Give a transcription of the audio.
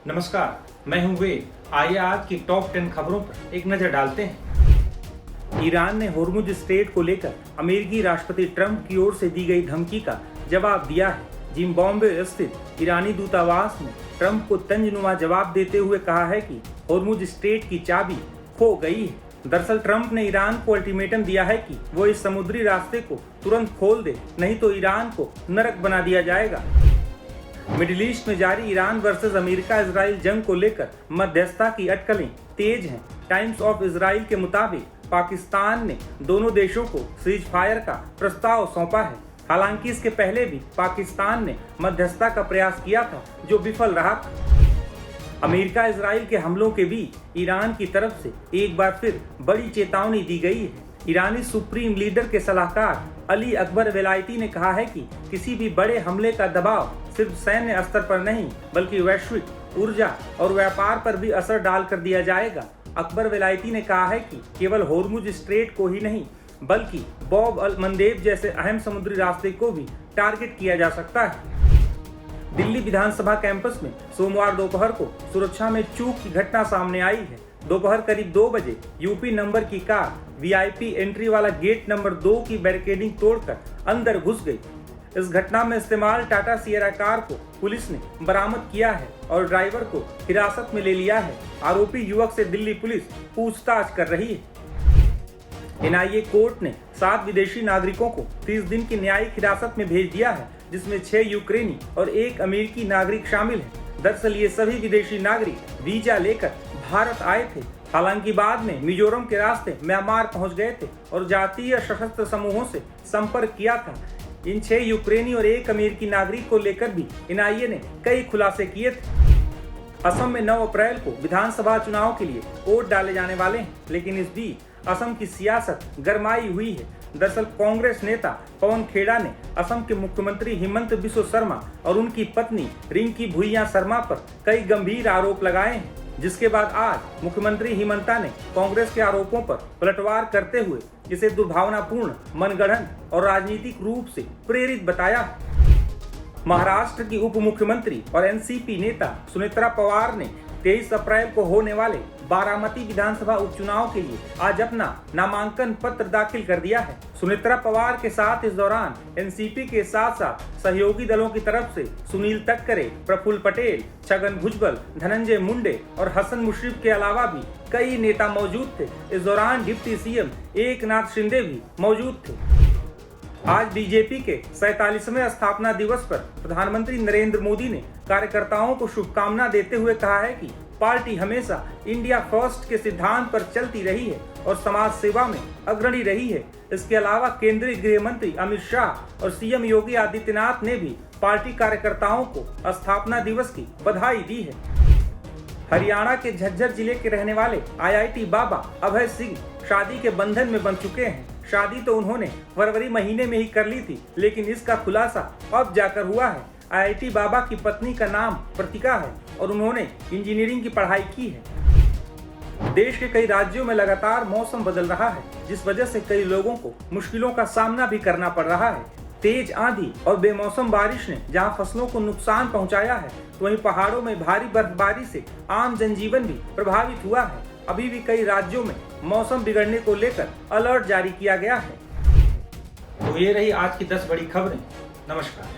नमस्कार, मैं हूं वेद। आइए आज की टॉप 10 खबरों पर एक नजर डालते हैं। ईरान ने होर्मुज स्ट्रेट को लेकर अमेरिकी राष्ट्रपति ट्रंप की ओर से दी गई धमकी का जवाब दिया है। जिम्बाब्वे स्थित ईरानी दूतावास ने ट्रंप को तंजनुमा जवाब देते हुए कहा है कि होर्मुज स्ट्रेट की चाबी खो गई है। दरअसल ट्रंप ने ईरान को अल्टीमेटम दिया है कि वो इस समुद्री रास्ते को तुरंत खोल दे, नहीं तो ईरान को नरक बना दिया जाएगा। मिडिल ईस्ट में जारी ईरान वर्सेस अमेरिका इजराइल जंग को लेकर मध्यस्थता की अटकलें तेज हैं। टाइम्स ऑफ इजराइल के मुताबिक पाकिस्तान ने दोनों देशों को सीज फायर का प्रस्ताव सौंपा है। हालांकि इसके पहले भी पाकिस्तान ने मध्यस्थता का प्रयास किया था, जो विफल रहा था। अमेरिका इजराइल के हमलों के बीच ईरान की तरफ से एक बार फिर बड़ी चेतावनी दी गई है। ईरानी सुप्रीम लीडर के सलाहकार अली अकबर वेलायती ने कहा है कि किसी भी बड़े हमले का दबाव सिर्फ सैन्य स्तर पर नहीं, बल्कि वैश्विक ऊर्जा और व्यापार पर भी असर डालकर दिया जाएगा। अकबर वेलायती ने कहा है कि केवल होर्मुज स्ट्रेट को ही नहीं, बल्कि बॉब अल मंदेब जैसे अहम समुद्री रास्ते को भी टारगेट किया जा सकता है। दिल्ली विधानसभा कैंपस में सोमवार दोपहर को सुरक्षा में चूक की घटना सामने आई है। दोपहर करीब 2 बजे यूपी नंबर की कार वीआईपी एंट्री वाला गेट नंबर 2 की बैरिकेडिंग तोड़कर अंदर घुस गई। इस घटना में इस्तेमाल टाटा सिएरा कार को पुलिस ने बरामद किया है और ड्राइवर को हिरासत में ले लिया है। आरोपी युवक से दिल्ली पुलिस पूछताछ कर रही है। एनआईए कोर्ट ने 7 विदेशी नागरिकों को 30 दिन की न्यायिक हिरासत में भेज दिया है, जिसमें 6 यूक्रेनी और 1 अमेरिकी नागरिक शामिल हैं। दरअसल ये सभी विदेशी नागरिक वीजा लेकर भारत आए थे। हालांकि बाद में मिजोरम के रास्ते म्यांमार पहुंच गए थे और जातीय सशस्त्र समूहों से संपर्क किया था। इन 6 यूक्रेनी और 1 अमेरिकी नागरिक को लेकर भी एनआईए ने कई खुलासे किए थे। असम में 9 अप्रैल को विधानसभा चुनाव के लिए वोट डाले जाने वाले हैं, लेकिन इस बीच असम की सियासत गरमाई हुई है। दरअसल कांग्रेस नेता पवन खेड़ा ने असम के मुख्यमंत्री हिमंत बिस्वा शर्मा और उनकी पत्नी रिंकी भुइयां शर्मा पर कई गंभीर आरोप लगाए हैं, जिसके बाद आज मुख्यमंत्री हिमंता ने कांग्रेस के आरोपों पर पलटवार करते हुए इसे दुर्भावनापूर्ण, मनगढ़ंत और राजनीतिक रूप से प्रेरित बताया। महाराष्ट्र की उप मुख्यमंत्री और एनसीपी नेता सुनेत्रा पवार ने 23 अप्रैल को होने वाले बारामती विधानसभा उपचुनाव के लिए आज अपना नामांकन पत्र दाखिल कर दिया है। सुनेत्रा पवार के साथ इस दौरान एनसीपी के साथ साथ सहयोगी दलों की तरफ से सुनील तटकरे, प्रफुल्ल पटेल, छगन भुजबल, धनंजय मुंडे और हसन मुश्रीफ के अलावा भी कई नेता मौजूद थे। इस दौरान डिप्टी सीएम एकनाथ शिंदे भी मौजूद थे। आज बीजेपी के 47वें स्थापना दिवस पर प्रधानमंत्री नरेंद्र मोदी ने कार्यकर्ताओं को शुभकामना देते हुए कहा है कि पार्टी हमेशा इंडिया फर्स्ट के सिद्धांत पर चलती रही है और समाज सेवा में अग्रणी रही है। इसके अलावा केंद्रीय गृह मंत्री अमित शाह और सीएम योगी आदित्यनाथ ने भी पार्टी कार्यकर्ताओं को स्थापना दिवस की बधाई दी है। हरियाणा के झज्जर जिले के रहने वाले आईआईटी बाबा अभय सिंह शादी के बंधन में बंध चुके हैं। शादी तो उन्होंने फरवरी महीने में ही कर ली थी, लेकिन इसका खुलासा अब जाकर हुआ है। आईआईटी बाबा की पत्नी का नाम प्रतिका है और उन्होंने इंजीनियरिंग की पढ़ाई की है। देश के कई राज्यों में लगातार मौसम बदल रहा है, जिस वजह से कई लोगों को मुश्किलों का सामना भी करना पड़ रहा है। तेज आंधी और बेमौसम बारिश ने जहां फसलों को नुकसान पहुंचाया है, तो वहीं पहाड़ों में भारी बर्फबारी से आम जनजीवन भी प्रभावित हुआ है। अभी भी कई राज्यों में मौसम बिगड़ने को लेकर अलर्ट जारी किया गया है। तो ये रही आज की 10 बड़ी खबरें। नमस्कार।